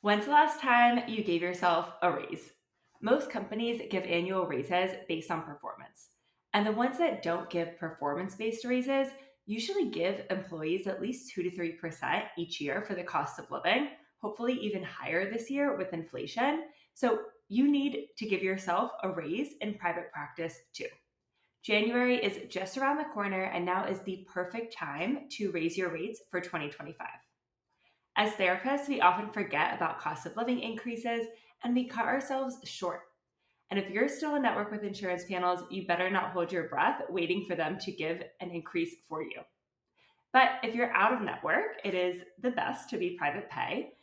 When's the last time you gave yourself a raise? Most companies give annual raises based on performance. And the ones that don't give performance based raises usually give employees at least 2 to 3% each year for the cost of living, hopefully even higher this year with inflation. So you need to give yourself a raise in private practice too. January is just around the corner, and now is the perfect time to raise your rates for 2025. As therapists, we often forget about cost of living increases and we cut ourselves short. And if you're still in network with insurance panels, you better not hold your breath waiting for them to give an increase for you. But if you're out of network, it is the best to be private pay.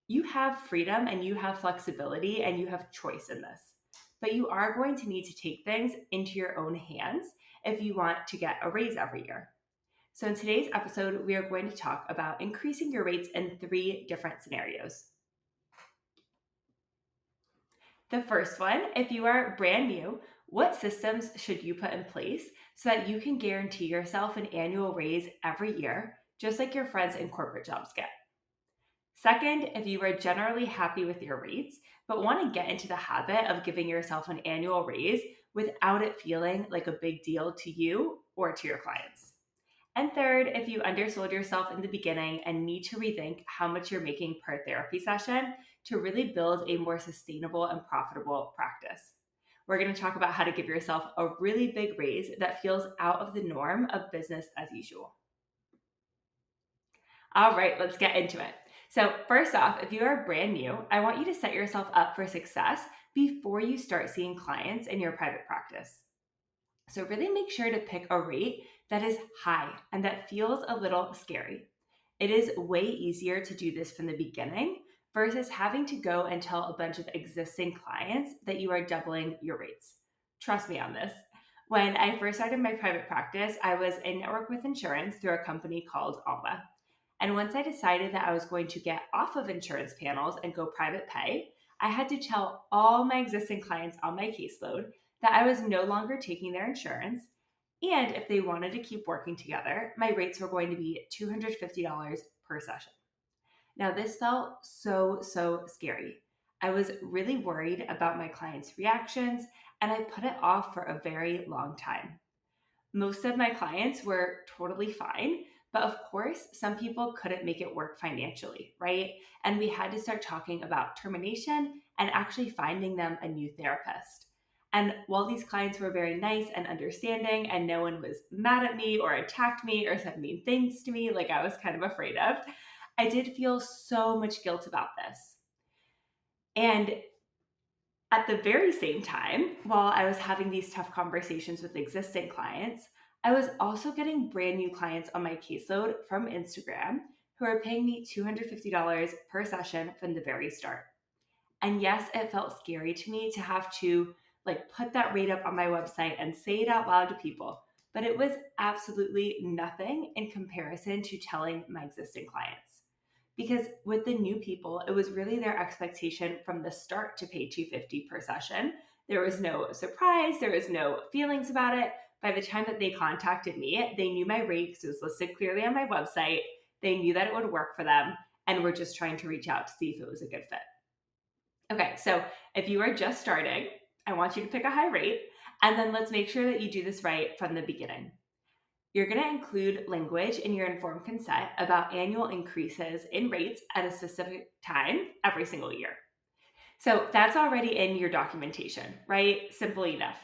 You have freedom and you have flexibility and you have choice in this. But you are going to need to take things into your own hands if you want to get a raise every year. So, in today's episode, we are going to talk about increasing your rates in three different scenarios. The first one, if you are brand new, what systems should you put in place so that you can guarantee yourself an annual raise every year, just like your friends in corporate jobs get? Second, if you are generally happy with your rates, but want to get into the habit of giving yourself an annual raise without it feeling like a big deal to you or to your clients. And third, if you undersold yourself in the beginning and need to rethink how much you're making per therapy session to really build a more sustainable and profitable practice. We're going to talk about how to give yourself a really big raise that feels out of the norm of business as usual. All right, let's get into it. So, first off, if you are brand new, I want you to set yourself up for success before you start seeing clients in your private practice. So, really make sure to pick a rate that is high and that feels a little scary. It is way easier to do this from the beginning versus having to go and tell a bunch of existing clients that you are doubling your rates. Trust me on this. When I first started my private practice, I was in network with insurance through a company called Alma. And once I decided that I was going to get off of insurance panels and go private pay, I had to tell all my existing clients on my caseload that I was no longer taking their insurance. And if they wanted to keep working together, my rates were going to be $250 per session. Now, this felt so scary. I was really worried about my clients' reactions, and I put it off for a very long time. Most of my clients were totally fine, but of course, some people couldn't make it work financially, right? And we had to start talking about termination and actually finding them a new therapist. And while these clients were very nice and understanding, and no one was mad at me or attacked me or said mean things to me like I was kind of afraid of, I did feel so much guilt about this. And at the very same time, while I was having these tough conversations with existing clients, I was also getting brand new clients on my caseload from Instagram who are paying me $250 per session from the very start. And yes, it felt scary to me to have to put that rate up on my website and say it out loud to people, but it was absolutely nothing in comparison to telling my existing clients. Because with the new people, it was really their expectation from the start to pay 250 per session. There was no surprise, there was no feelings about it. By the time that they contacted me, they knew my rate because it was listed clearly on my website. They knew that it would work for them and were just trying to reach out to see if it was a good fit. Okay, so if you are just starting, I want you to pick a high rate, and then let's make sure that you do this right from the beginning. You're going to include language in your informed consent about annual increases in rates at a specific time every single year. So that's already in your documentation, right? Simple enough.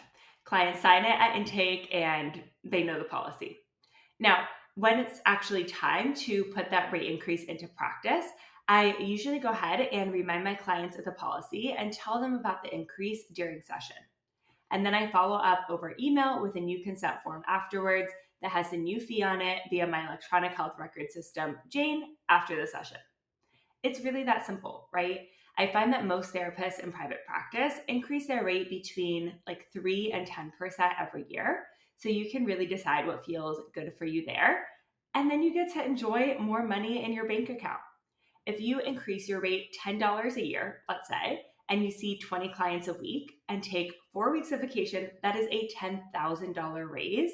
Clients sign it at intake and they know the policy. Now, when it's actually time to put that rate increase into practice, I usually go ahead and remind my clients of the policy and tell them about the increase during session. And then I follow up over email with a new consent form afterwards that has the new fee on it via my electronic health record system, Jane, after the session. It's really that simple, right? I find that most therapists in private practice increase their rate between 3 and 10% every year. So you can really decide what feels good for you there. And then you get to enjoy more money in your bank account. If you increase your rate $10 a year, let's say, and you see 20 clients a week and take 4 weeks of vacation, that is a $10,000 raise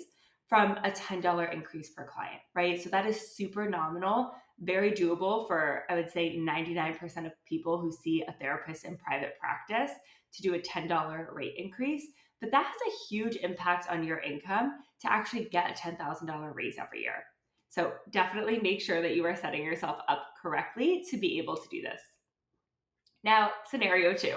from a $10 increase per client, right? So that is super nominal very doable for, I would say, 99% of people who see a therapist in private practice to do a $10 rate increase. But that has a huge impact on your income to actually get a $10,000 raise every year. So definitely make sure that you are setting yourself up correctly to be able to do this. Now, scenario two.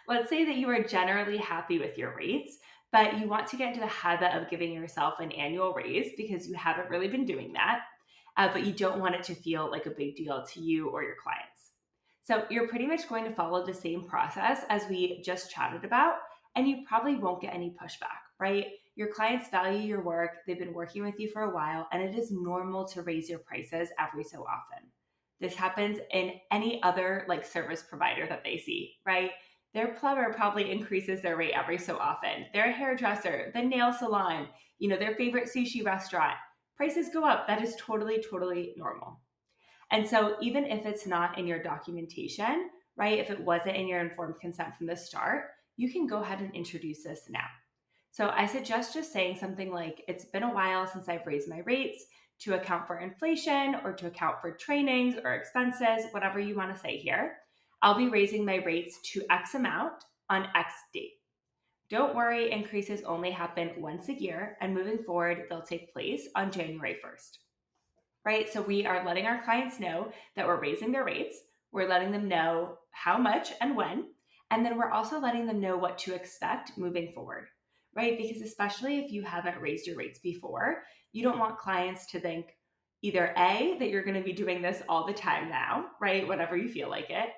Let's say that you are generally happy with your rates, but you want to get into the habit of giving yourself an annual raise because you haven't really been doing that, but you don't want it to feel like a big deal to you or your clients. So you're pretty much going to follow the same process as we just chatted about, and you probably won't get any pushback, right? Your clients value your work, they've been working with you for a while, and it is normal to raise your prices every so often. This happens in any other like service provider that they see, right? Their plumber probably increases their rate every so often. Their hairdresser, the nail salon, their favorite sushi restaurant, prices go up. That is totally, totally normal. And so even if it's not in your documentation, right, if it wasn't in your informed consent from the start, you can go ahead and introduce this now. So I suggest just saying something like, it's been a while since I've raised my rates to account for inflation or to account for trainings or expenses, whatever you want to say here. I'll be raising my rates to X amount on X date. Don't worry, increases only happen once a year, and moving forward, they'll take place on January 1st. Right? So we are letting our clients know that we're raising their rates. We're letting them know how much and when. And then we're also letting them know what to expect moving forward, right? Because especially if you haven't raised your rates before, you don't want clients to think either A, that you're going to be doing this all the time now, right? Whenever you feel like it,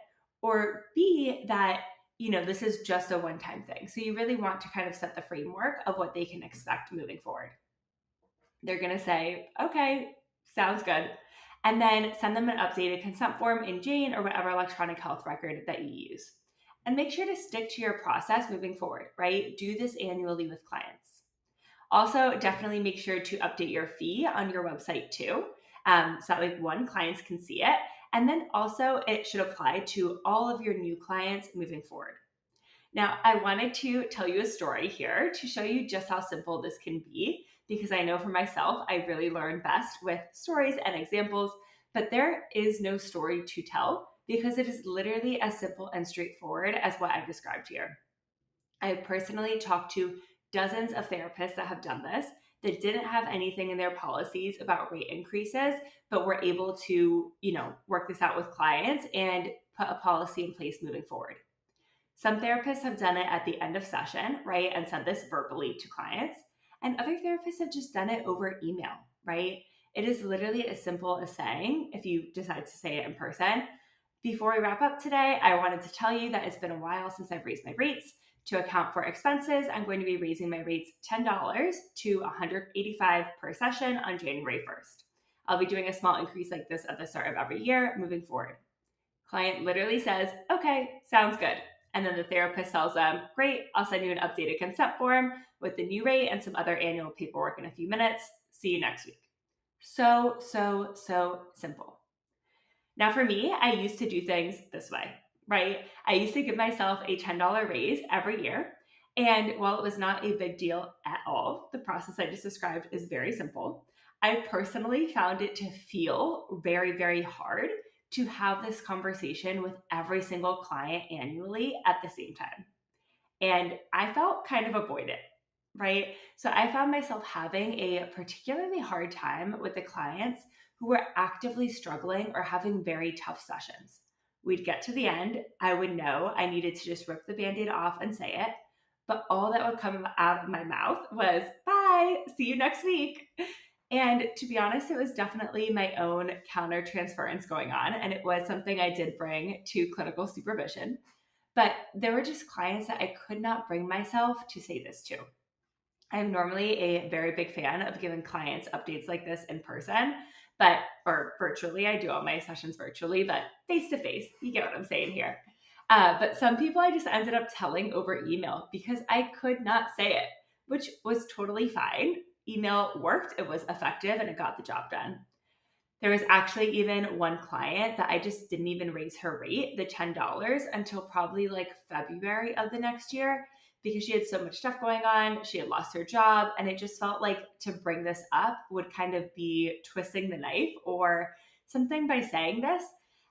or B, that this is just a one-time thing. So you really want to kind of set the framework of what they can expect moving forward. They're going to say, okay, sounds good. And then send them an updated consent form in Jane or whatever electronic health record that you use. And make sure to stick to your process moving forward, right? Do this annually with clients. Also, definitely make sure to update your fee on your website too. So that like one, clients can see it. And then also it should apply to all of your new clients moving forward. Now, I wanted to tell you a story here to show you just how simple this can be, because I know for myself, I really learn best with stories and examples, but there is no story to tell because it is literally as simple and straightforward as what I've described here. I've personally talked to dozens of therapists that have done this that didn't have anything in their policies about rate increases, but were able to, work this out with clients and put a policy in place moving forward. Some therapists have done it at the end of session, right, and said this verbally to clients, and other therapists have just done it over email, right? It is literally as simple as saying, if you decide to say it in person, before we wrap up today, I wanted to tell you that it's been a while since I've raised my rates. To account for expenses, I'm going to be raising my rates $10 to $185 per session on January 1st. I'll be doing a small increase like this at the start of every year moving forward. Client literally says, okay, sounds good. And then the therapist tells them, great, I'll send you an updated consent form with the new rate and some other annual paperwork in a few minutes. See you next week. So simple. Now for me, I used to do things this way, right? I used to give myself a $10 raise every year. And while it was not a big deal at all, the process I just described is very simple. I personally found it to feel very, very hard to have this conversation with every single client annually at the same time. And I felt kind of avoided, right? So I found myself having a particularly hard time with the clients who were actively struggling or having very tough sessions. We'd get to the end, I would know I needed to just rip the band-aid off and say it, but all that would come out of my mouth was, bye, see you next week. And to be honest, it was definitely my own countertransference going on. And it was something I did bring to clinical supervision. But there were just clients that I could not bring myself to say this to. I'm normally a very big fan of giving clients updates like this in person, or virtually. I do all my sessions virtually, but face to face, you get what I'm saying here. But some people I just ended up telling over email because I could not say it, which was totally fine. Email worked, it was effective, and it got the job done. There was actually even one client that I just didn't even raise her rate, the $10, until probably like February of the next year because she had so much stuff going on. She had lost her job, and it just felt like to bring this up would kind of be twisting the knife or something by saying this.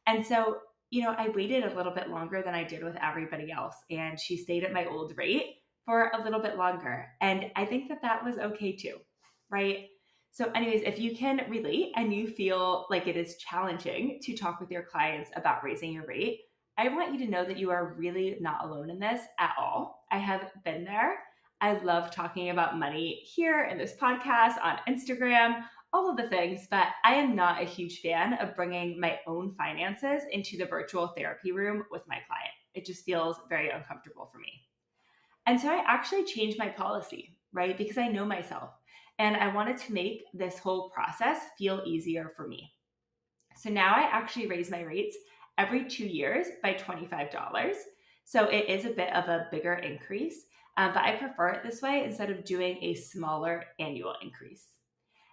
And so, I waited a little bit longer than I did with everybody else. And she stayed at my old rate for a little bit longer. And I think that that was okay too, right? So, anyways, if you can relate and you feel like it is challenging to talk with your clients about raising your rate, I want you to know that you are really not alone in this at all. I have been there. I love talking about money here in this podcast, on Instagram, all of the things, but I am not a huge fan of bringing my own finances into the virtual therapy room with my client. It just feels very uncomfortable for me. And so I actually changed my policy, right? Because I know myself and I wanted to make this whole process feel easier for me. So now I actually raise my rates every 2 years by $25. So it is a bit of a bigger increase, but I prefer it this way instead of doing a smaller annual increase.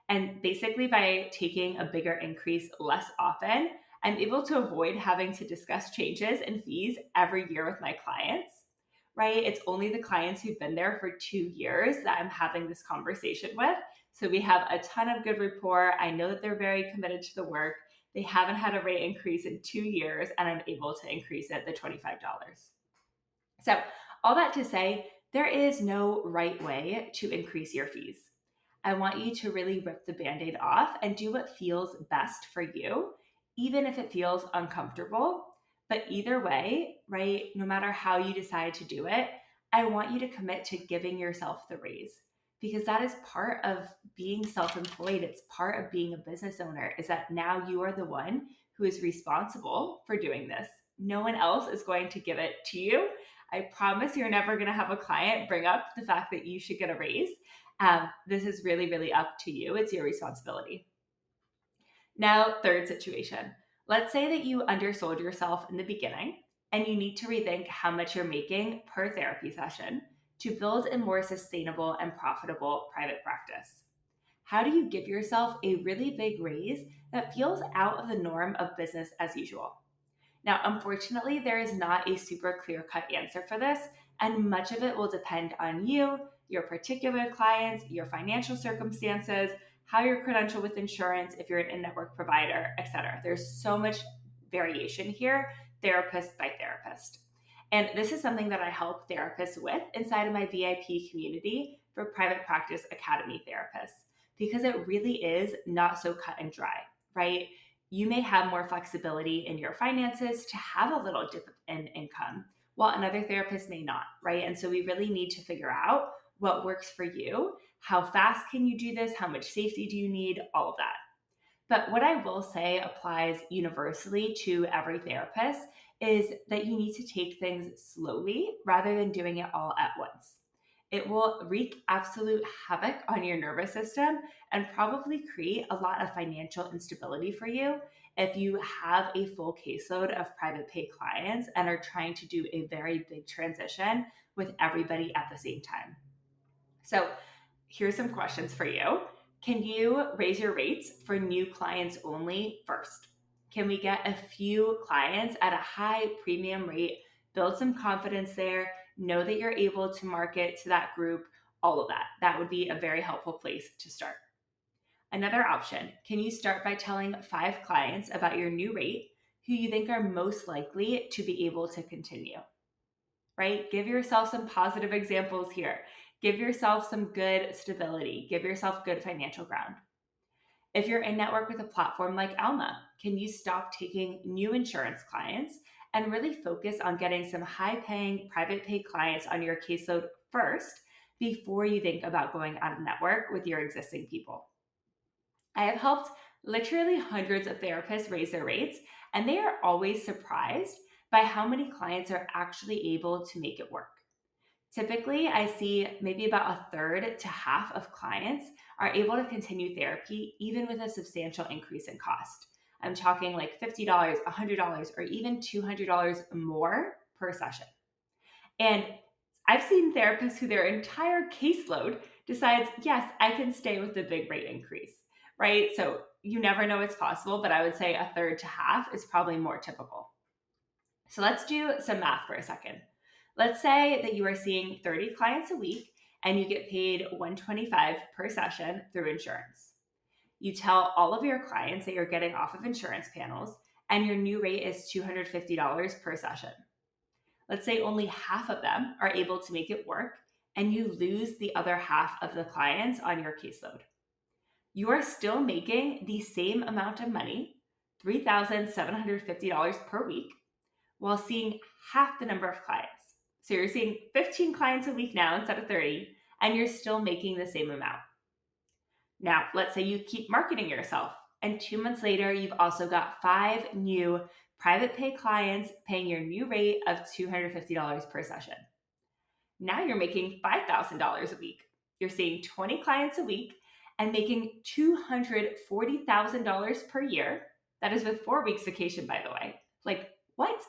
And basically, by taking a bigger increase less often, I'm able to avoid having to discuss changes and fees every year with my clients, right? It's only the clients who've been there for 2 years that I'm having this conversation with. So we have a ton of good rapport. I know that they're very committed to the work. They haven't had a rate increase in 2 years, and I'm able to increase it the $25. So, all that to say, there is no right way to increase your fees. I want you to really rip the band aid off and do what feels best for you, even if it feels uncomfortable. But either way, right, no matter how you decide to do it, I want you to commit to giving yourself the raise because that is part of being self-employed. It's part of being a business owner, is that now you are the one who is responsible for doing this. No one else is going to give it to you. I promise you're never going to have a client bring up the fact that you should get a raise. This is really, really up to you. It's your responsibility. Now, third situation. Let's say that you undersold yourself in the beginning and you need to rethink how much you're making per therapy session to build a more sustainable and profitable private practice. How do you give yourself a really big raise that feels out of the norm of business as usual? Now, unfortunately, there is not a super clear-cut answer for this, and much of it will depend on you, your particular clients, your financial circumstances, how you're credentialed with insurance, if you're an in-network provider, etc. There's so much variation here, therapist by therapist. And this is something that I help therapists with inside of my VIP community for Private Practice Academy therapists, because it really is not so cut and dry, right? You may have more flexibility in your finances to have a little dip in income, while another therapist may not, right? And so we really need to figure out what works for you. How fast can you do this? How much safety do you need? All of that. But what I will say applies universally to every therapist is that you need to take things slowly rather than doing it all at once. It will wreak absolute havoc on your nervous system and probably create a lot of financial instability for you if you have a full caseload of private pay clients and are trying to do a very big transition with everybody at the same time. So here's some questions for you. Can you raise your rates for new clients only first? Can we get a few clients at a high premium rate, build some confidence there, know that you're able to market to that group, all of that? That would be a very helpful place to start. Another option, can you start by telling 5 clients about your new rate who you think are most likely to be able to continue, right? Give yourself some positive examples here. Give yourself some good stability. Give yourself good financial ground. If you're in network with a platform like Alma, can you stop taking new insurance clients and really focus on getting some high-paying private pay clients on your caseload first before you think about going out of network with your existing people? I have helped literally hundreds of therapists raise their rates, and they are always surprised by how many clients are actually able to make it work. Typically, I see maybe about a third to half of clients are able to continue therapy even with a substantial increase in cost. I'm talking like $50, $100, or even $200 more per session. And I've seen therapists who their entire caseload decides, yes, I can stay with the big rate increase, right? So you never know it's possible, but I would say a third to half is probably more typical. So let's do some math for a second. Let's say that you are seeing 30 clients a week and you get paid $125 per session through insurance. You tell all of your clients that you're getting off of insurance panels and your new rate is $250 per session. Let's say only half of them are able to make it work and you lose the other half of the clients on your caseload. You are still making the same amount of money, $3,750 per week, while seeing half the number of clients. So you're seeing 15 clients a week now instead of 30, and you're still making the same amount. Now, let's say you keep marketing yourself, and 2 months later, you've also got 5 new private pay clients paying your new rate of $250 per session. Now you're making $5,000 a week. You're seeing 20 clients a week and making $240,000 per year. That is with 4 weeks vacation, by the way. Like, what?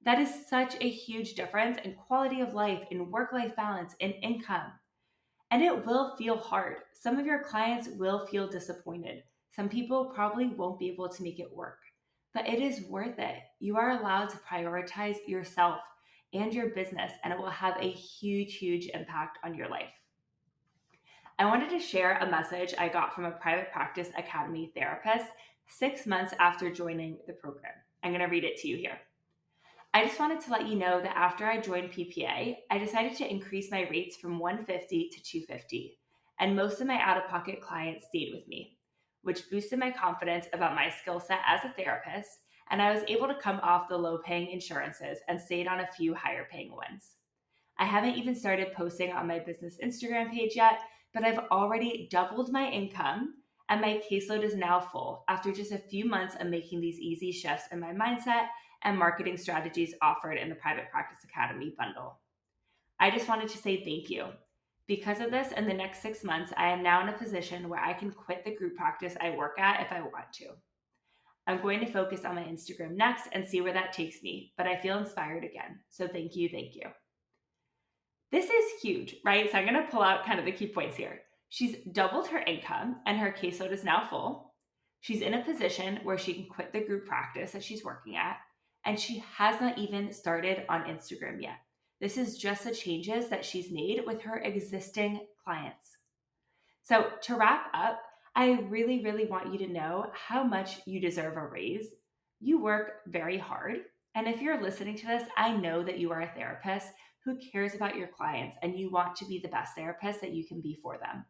That is such a huge difference in quality of life, in work-life balance, in income. And it will feel hard. Some of your clients will feel disappointed. Some people probably won't be able to make it work, but it is worth it. You are allowed to prioritize yourself and your business, and it will have a huge, huge impact on your life. I wanted to share a message I got from a Private Practice Academy therapist 6 months after joining the program. I'm going to read it to you here. I just wanted to let you know that after I joined PPA, I decided to increase my rates from $150 to $250, and most of my out-of-pocket clients stayed with me, which boosted my confidence about my skill set as a therapist, and I was able to come off the low-paying insurances and stayed on a few higher-paying ones. I haven't even started posting on my business Instagram page yet, but I've already doubled my income, and my caseload is now full after just a few months of making these easy shifts in my mindset and marketing strategies offered in the Private Practice Academy bundle. I just wanted to say thank you. Because of this, in the next 6 months, I am now in a position where I can quit the group practice I work at if I want to. I'm going to focus on my Instagram next and see where that takes me, but I feel inspired again. So thank you, thank you. This is huge, right? So I'm going to pull out kind of the key points here. She's doubled her income and her caseload is now full. She's in a position where she can quit the group practice that she's working at, and she has not even started on Instagram yet. This is just the changes that she's made with her existing clients. So to wrap up, I really, really want you to know how much you deserve a raise. You work very hard. And if you're listening to this, I know that you are a therapist who cares about your clients and you want to be the best therapist that you can be for them.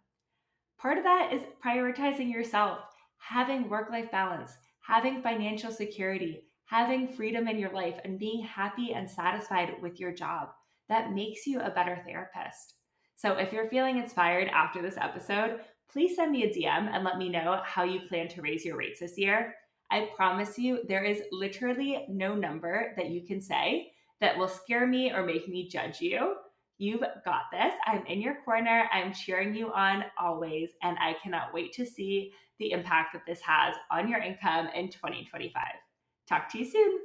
Part of that is prioritizing yourself, having work-life balance, having financial security, having freedom in your life, and being happy and satisfied with your job. That makes you a better therapist. So if you're feeling inspired after this episode, please send me a DM and let me know how you plan to raise your rates this year. I promise you, there is literally no number that you can say that will scare me or make me judge you. You've got this. I'm in your corner. I'm cheering you on always. And I cannot wait to see the impact that this has on your income in 2025. Talk to you soon.